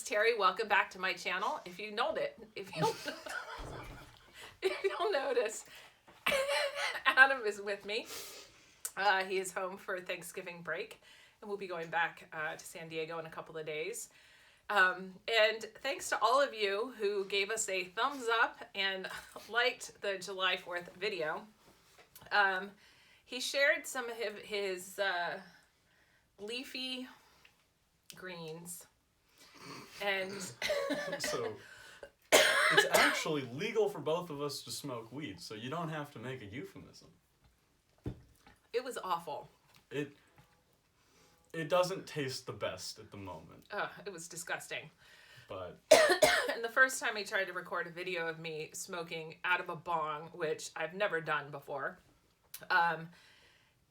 Terry. Welcome back to my channel. If you'll notice, Adam is with me. He is home for Thanksgiving break, and we'll be going back to San Diego in a couple of days. And thanks to all of you who gave us a thumbs up and liked the July 4th video. He shared some of his leafy greens. And so it's actually legal for both of us to smoke weed, so you don't have to make a euphemism. It was awful. It doesn't taste the best at the moment. It was disgusting. But and the first time he tried to record a video of me smoking out of a bong, which I've never done before,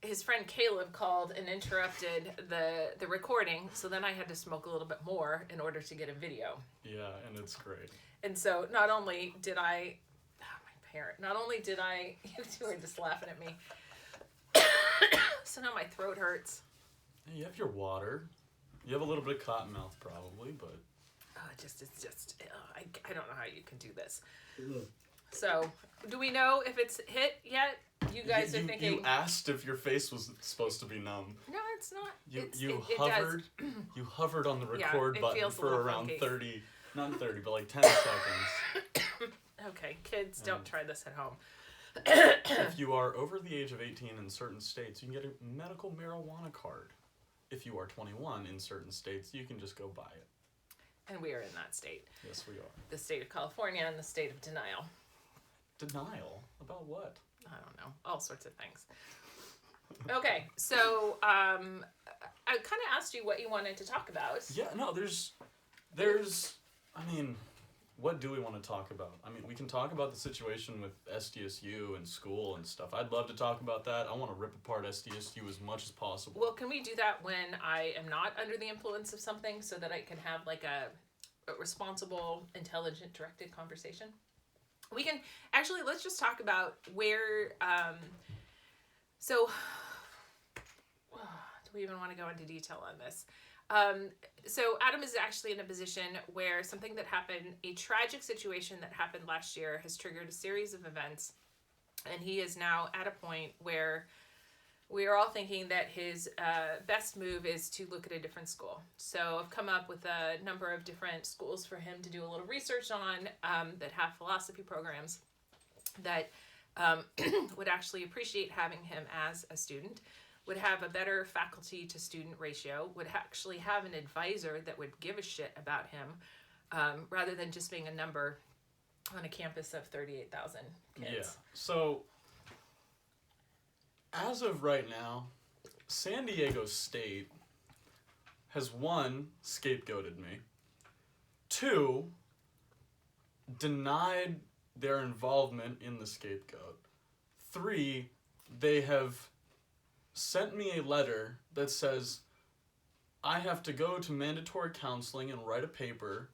his friend Caleb called and interrupted the recording, so then I had to smoke a little bit more in order to get a video. Yeah, and it's great. And so not only did I, you two are just laughing at me. So now my throat hurts. You have your water. You have a little bit of cotton mouth probably, but... I don't know how you can do this. So, do we know if it's hit yet? You guys are thinking... You asked if your face was supposed to be numb. No, it's not. You hovered on the record button for around funky. 30, not 30, but like 10 seconds. Okay, kids, don't try this at home. If you are over the age of 18 in certain states, you can get a medical marijuana card. If you are 21 in certain states, you can just go buy it. And we are in that state. Yes, we are. The state of California and the state of denial. Denial? About what? I don't know. All sorts of things. Okay, so I kind of asked you what you wanted to talk about. Yeah, no, what do we want to talk about? I mean, we can talk about the situation with SDSU and school and stuff. I'd love to talk about that. I want to rip apart SDSU as much as possible. Well, can we do that when I am not under the influence of something so that I can have like a responsible, intelligent, directed conversation? We can, actually, let's just talk about where, do we even want to go into detail on this? So Adam is actually in a position where something that happened, a tragic situation that happened last year, has triggered a series of events, and he is now at a point where we are all thinking that his best move is to look at a different school. So I've come up with a number of different schools for him to do a little research on that have philosophy programs that would actually appreciate having him as a student, would have a better faculty to student ratio, would actually have an advisor that would give a shit about him, rather than just being a number on a campus of 38,000 kids. Yeah. So, as of right now, San Diego State has, 1, scapegoated me, 2, denied their involvement in the scapegoat, 3, they have sent me a letter that says I have to go to mandatory counseling and write a paper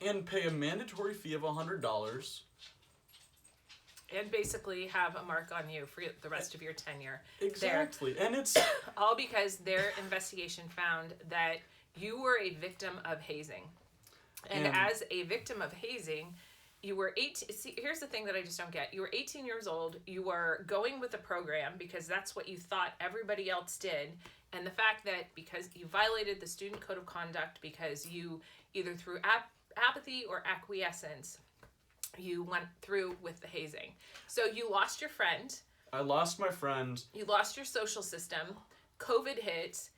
and pay a mandatory fee of $100. And basically have a mark on you for the rest of your tenure. Exactly. There. And it's... all because their investigation found that you were a victim of hazing. And as a victim of hazing, you were 18. See, here's the thing that I just don't get. You were 18 years old. You were going with the program because that's what you thought everybody else did. And the fact that because you violated the student code of conduct because you either through apathy or acquiescence, you went through with the hazing. So you lost your friend. I lost my friend. You lost your social system. COVID hit.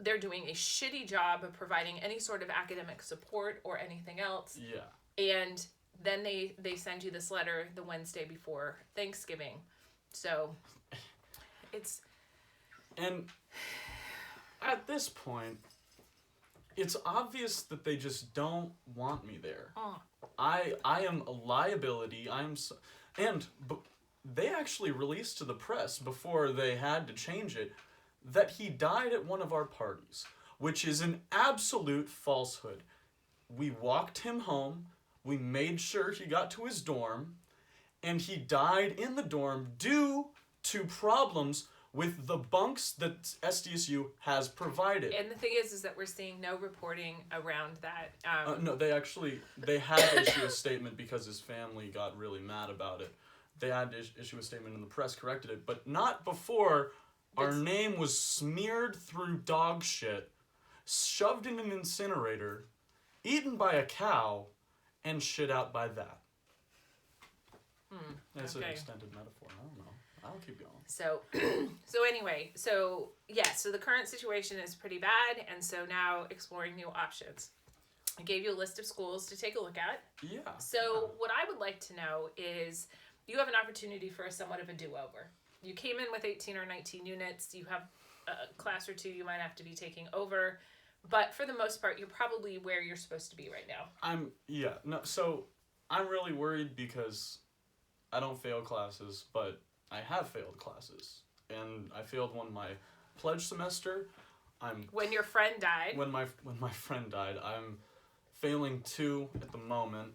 They're doing a shitty job of providing any sort of academic support or anything else. Yeah. And then they send you this letter the Wednesday before Thanksgiving. So it's... And at this point, it's obvious that they just don't want me there. I am a liability. They actually released to the press before they had to change it that he died at one of our parties, which is an absolute falsehood. We walked him home, we made sure he got to his dorm, and he died in the dorm due to problems with the bunks that SDSU has provided. And the thing is that we're seeing no reporting around that. No, they had to issue a statement because his family got really mad about it. They had to issue a statement and the press corrected it, but not before our name was smeared through dog shit, shoved in an incinerator, eaten by a cow, and shit out by that. That's an extended metaphor. I don't know. I'll keep going. So anyway, so the current situation is pretty bad, and so now exploring new options. I gave you a list of schools to take a look at. Yeah. So what I would like to know is you have an opportunity for somewhat of a do-over. You came in with 18 or 19 units. You have a class or two you might have to be taking over. But for the most part, you're probably where you're supposed to be right now. So I'm really worried because I don't fail classes, but I have failed classes. And I failed one my pledge semester. When your friend died. When my friend died. I'm failing 2 at the moment,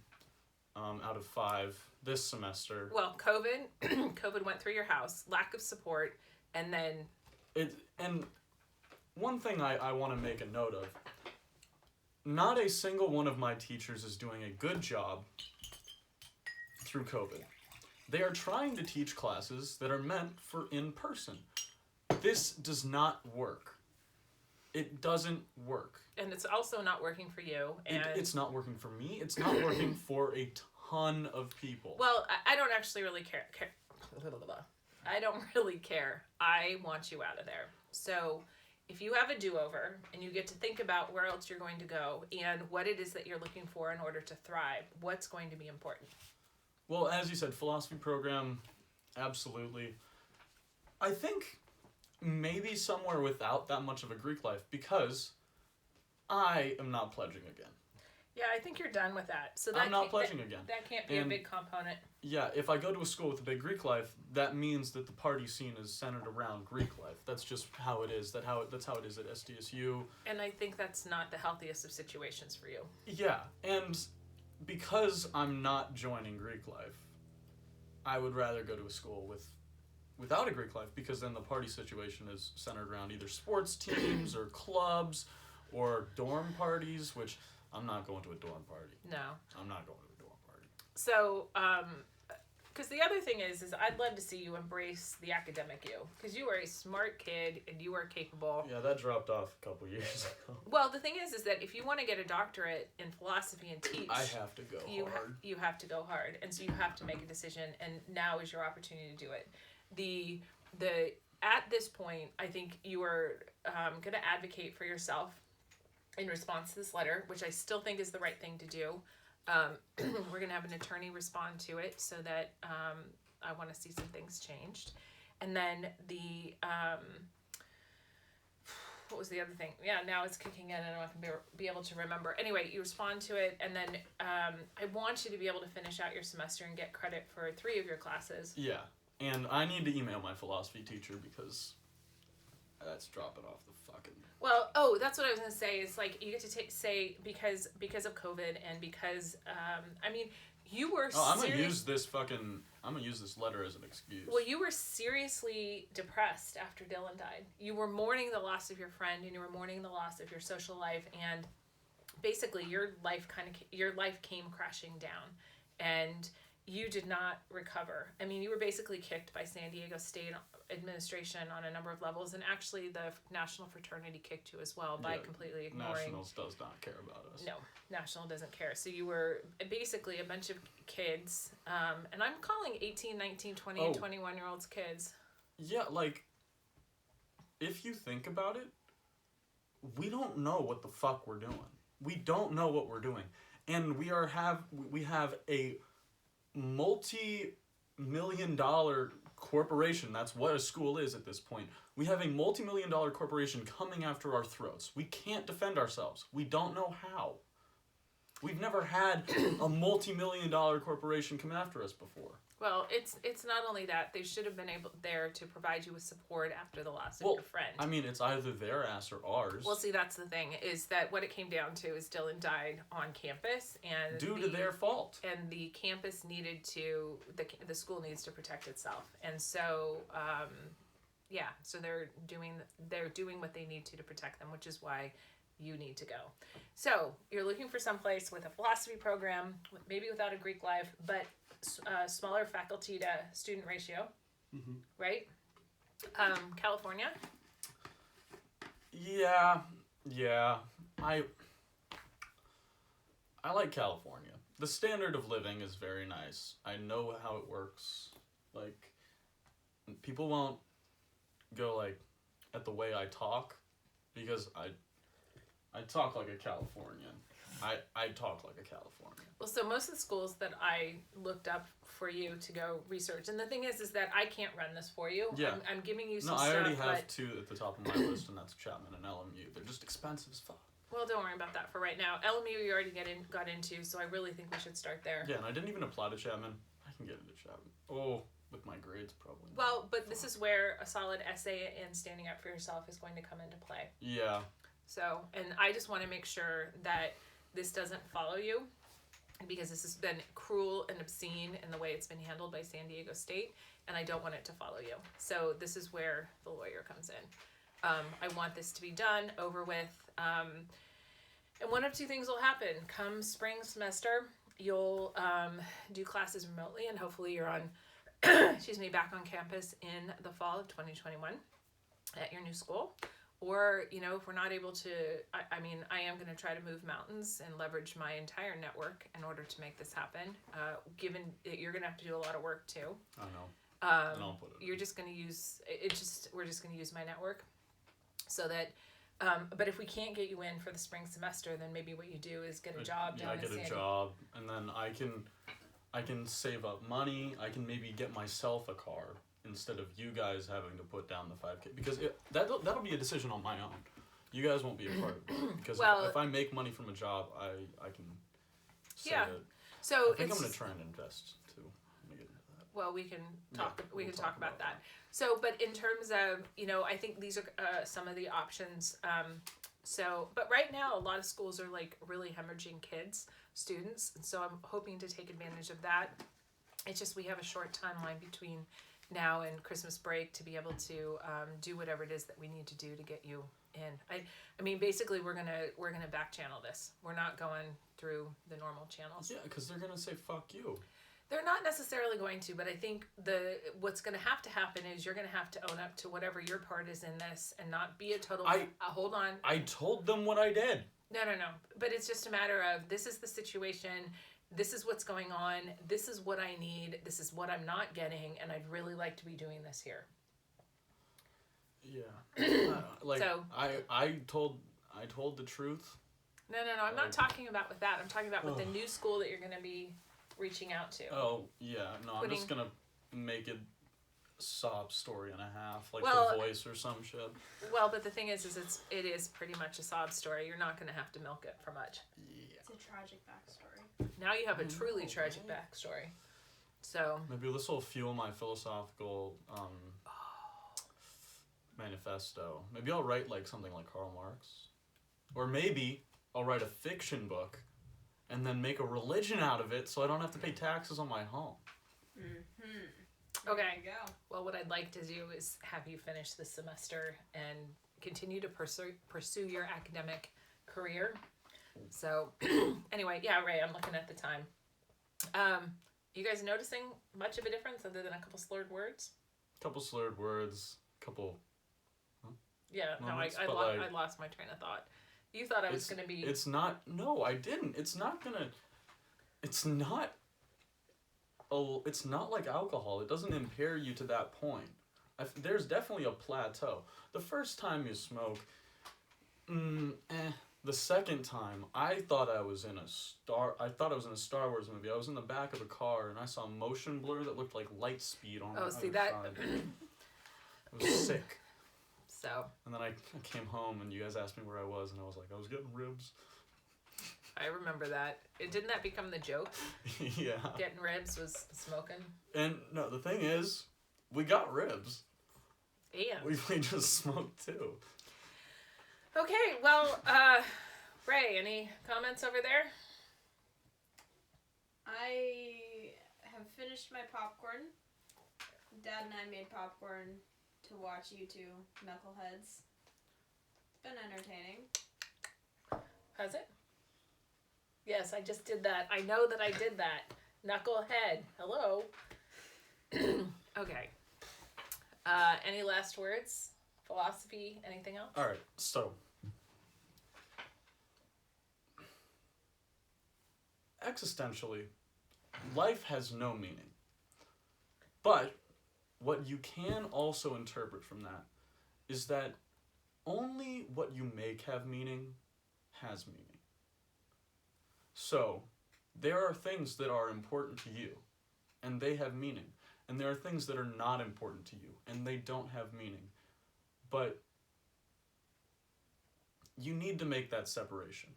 out of 5 this semester. Well, COVID went through your house, lack of support, and then... And one thing I want to make a note of, not a single one of my teachers is doing a good job through COVID. They are trying to teach classes that are meant for in-person. This does not work. It doesn't work. And it's also not working for you. And it's not working for me. It's not working for a ton of people. Well, I don't actually really care. I don't really care. I want you out of there. So if you have a do-over and you get to think about where else you're going to go and what it is that you're looking for in order to thrive, what's going to be important? Well, as you said, philosophy program, absolutely. I think maybe somewhere without that much of a Greek life, because I am not pledging again. Yeah, I think you're done with that. So I'm not pledging again. That can't be a big component. Yeah, if I go to a school with a big Greek life, that means that the party scene is centered around Greek life. That's just how it is. That's how it is at SDSU. And I think that's not the healthiest of situations for you. Yeah, and because I'm not joining Greek life, I would rather go to a school without a Greek life, because then the party situation is centered around either sports teams or clubs or dorm parties, which I'm not going to a dorm party. No. I'm not going to a dorm party. So, because the other thing is I'd love to see you embrace the academic you, because you are a smart kid and you are capable. Yeah, that dropped off a couple years ago. Well, the thing is that if you want to get a doctorate in philosophy and teach, I have to go hard. You have to go hard, and so you have to make a decision, and now is your opportunity to do it. At this point, I think you are going to advocate for yourself in response to this letter, which I still think is the right thing to do. We're going to have an attorney respond to it so that I want to see some things changed. And then what was the other thing? Yeah, now it's kicking in and I can be able to remember. Anyway, you respond to it, and then I want you to be able to finish out your semester and get credit for 3 of your classes. Yeah, and I need to email my philosophy teacher because that's dropping off the fucking... Well, that's what I was gonna say. Is like you get to say because of COVID and because I mean you were. I'm gonna use this letter as an excuse. Well, you were seriously depressed after Dylan died. You were mourning the loss of your friend, and you were mourning the loss of your social life, and basically your life came crashing down, and you did not recover. I mean, you were basically kicked by San Diego State administration on a number of levels, and actually the national fraternity kicked you as well by completely ignoring... Nationals does not care about us. No, National doesn't care. So you were basically a bunch of kids, and I'm calling 18, 19, 20, and 21-year-olds kids. Yeah, like, if you think about it, we don't know what the fuck we're doing. We don't know what we're doing. And we have a multi-million-dollar corporation. That's what a school is at this point. We have a multi-million-dollar corporation coming after our throats. We can't defend ourselves. We don't know how. We've never had a multi-million-dollar corporation come after us before. Well, it's not only that. They should have been there to provide you with support after the loss of your friend. I mean, it's either their ass or ours. Well, see, that's the thing, is that what it came down to is Dylan died on campus, and due to their fault. And the campus needed to, the school needs to protect itself. And so, Yeah, so they're doing what they need to protect them, which is why you need to go. So you're looking for someplace with a philosophy program, maybe without a Greek life, but smaller faculty to student ratio, right? California. Yeah. I like California. The standard of living is very nice. I know how it works. Like, people won't go like at the way I talk because I talk like a Californian. I talk like a Californian. Well, so most of the schools that I looked up for you to go research, and the thing is that I can't run this for you. Yeah. I'm giving you some No, stuff. I already have two at the top of my list, and that's Chapman and LMU. They're just expensive as fuck. Well, don't worry about that for right now. LMU you already got into, so I really think we should start there. Yeah, and I didn't even apply to Chapman. I can get into Chapman. Oh, with my grades probably. Well, but this is where a solid essay and standing up for yourself is going to come into play. Yeah. So, and I just want to make sure that this doesn't follow you, because this has been cruel and obscene in the way it's been handled by San Diego State, and I don't want it to follow you. So this is where the lawyer comes in. I want this to be done, over with, and one of two things will happen. Come spring semester, you'll do classes remotely, and hopefully you're on, back on campus in the fall of 2021 at your new school. Or, if we're not able to, I am going to try to move mountains and leverage my entire network in order to make this happen. Given that you're going to have to do a lot of work too. I know. I'll put it. You're just going to use, we're just going to use my network. So that, but if we can't get you in for the spring semester, then maybe what you do is get a job down in San Diego. I get a job, and then I can save up money. I can maybe get myself a car instead of you guys having to put down the 5K, because that'll be a decision on my own. You guys won't be a part of it, because if I make money from a job, I can say that. So I think I'm gonna try and invest too. I'm gonna get into that. Well, we can talk. We can talk about that. So, but in terms of, I think these are some of the options. But right now, a lot of schools are like really hemorrhaging students, and so I'm hoping to take advantage of that. It's just we have a short timeline between now and Christmas break to be able to do whatever it is that we need to do to get you in. I mean, basically, we're gonna back channel this. We're not going through the normal channels. Yeah, because they're gonna say fuck you. They're not necessarily going to, but I think what's going to happen is you're going to have to own up to whatever your part is in this and not be a total. Hold on. I told them what I did. No. But it's just a matter of, this is the situation. This is what's going on. This is what I need. This is what I'm not getting, and I'd really like to be doing this here. Yeah. I told the truth. No. I'm not talking about with that. I'm talking about with the new school that you're going to be reaching out to. Oh, yeah. No, I'm just going to make it sob story and a half, like The Voice or some shit. Well, but the thing is it is pretty much a sob story. You're not going to have to milk it for much. Yeah. It's a tragic backstory. Now you have a truly tragic backstory. So maybe this will fuel my philosophical manifesto. Maybe I'll write like something like Karl Marx, or maybe I'll write a fiction book and then make a religion out of it so I don't have to pay taxes on my home. Okay. There you go. Well, what I'd like to do is have you finish this semester and continue to pursue your academic career. So, anyway, yeah, Ray, I'm looking at the time. You guys noticing much of a difference other than a couple slurred words? Couple slurred words, couple... Yeah, moments, I lost my train of thought. You thought I was going to be... It's not... No, I didn't. It's not going to... It's not... It's not like alcohol. It doesn't impair you to that point. There's definitely a plateau. The first time you smoke, The second time, I thought I was in a Star Wars movie. I was in the back of a car and I saw motion blur that looked like light speed on. Oh, see that? It was sick. So. And then I came home and you guys asked me where I was and I was like, I was getting ribs. I remember that. Didn't that become the joke? Yeah. Getting ribs was smoking. And no, the thing is, we got ribs. And we just smoked too. Okay, well, Ray, any comments over there? I have finished my popcorn. Dad and I made popcorn to watch you two knuckleheads. It's been entertaining. Has it? Yes, I just did that. I know that I did that. Knucklehead. Hello. Okay. Any last words? Philosophy? Anything else? All right, so existentially, life has no meaning. But what you can also interpret from that is that only what you make have meaning has meaning. So, there are things that are important to you, and they have meaning. And there are things that are not important to you, and they don't have meaning. But you need to make that separation.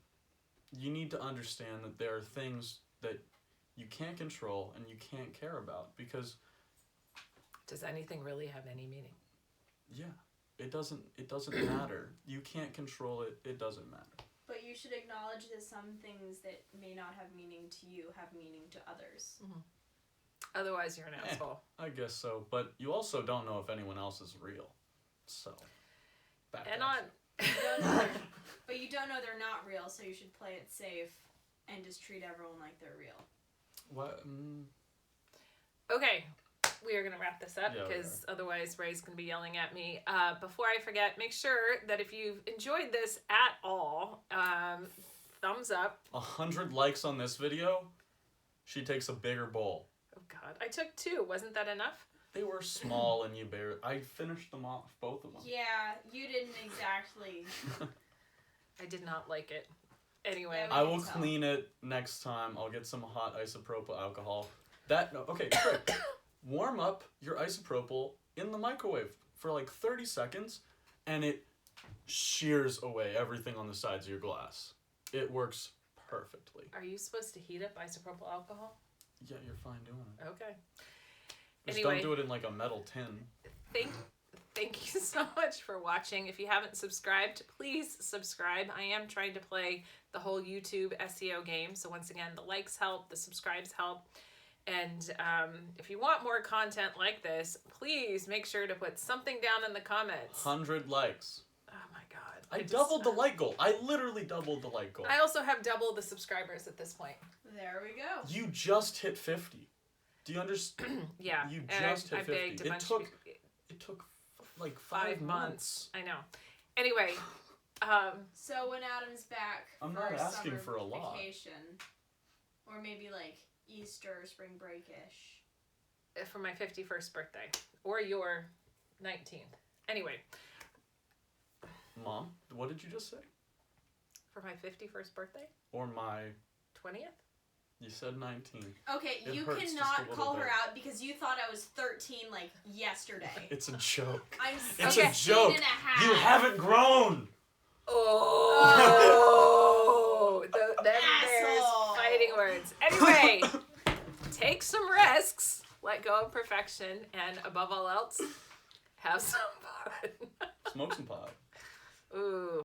You need to understand that there are things that you can't control and you can't care about because... Does anything really have any meaning? Yeah, it doesn't matter. You can't control it. It doesn't matter. But you should acknowledge that some things that may not have meaning to you have meaning to others. Mm-hmm. Otherwise, you're an asshole. I guess so. But you also don't know if anyone else is real. So, And on... But you don't know they're not real, so you should play it safe and just treat everyone like they're real. What? Okay, we are going to wrap this up Yeah, because otherwise Ray's going to be yelling at me. Before I forget, make sure that if you've enjoyed this at all, thumbs up. 100 likes on this video, she takes a bigger bowl. Oh God, I took 2. Wasn't that enough? They were small and you barely... I finished them off, both of them. Yeah, you didn't exactly. I did not like it. Anyway. Yeah, I will clean it next time. I'll get some hot isopropyl alcohol. Okay, trick. Warm up your isopropyl in the microwave for like 30 seconds, and it shears away everything on the sides of your glass. It works perfectly. Are you supposed to heat up isopropyl alcohol? Yeah, you're fine doing it. Okay. Just Anyway. don't do it in like a metal tin. Thank you so much for watching. If you haven't subscribed, please subscribe. I am trying to play the whole YouTube SEO game. So once again, the likes help, the subscribes help. And if you want more content like this, please make sure to put something down in the comments. 100 likes. Oh my God. I doubled the like goal. I literally doubled the like goal. I also have double the subscribers at this point. There we go. You just hit 50. Do you understand? Yeah. You and just hit 50. begged a bunch of people. It took like 5 months. I know. Anyway, So when Adam's back I'm for not a asking summer for a lot. vacation, or maybe like Easter, spring break-ish. for my 51st birthday or your 19th. Anyway, Mom, what did you just say? for my 51st birthday, Or my... 20th. You said 19. Okay, It you hurts just a cannot little call her bit. out because you thought I was 13 like yesterday. It's a joke. I'm It's 16 a joke. and a half. You haven't grown! Oh, them there's Asshole. fighting words. Anyway, take some risks, let go of perfection, and above all else, have some fun. Smoke some pot. Ooh.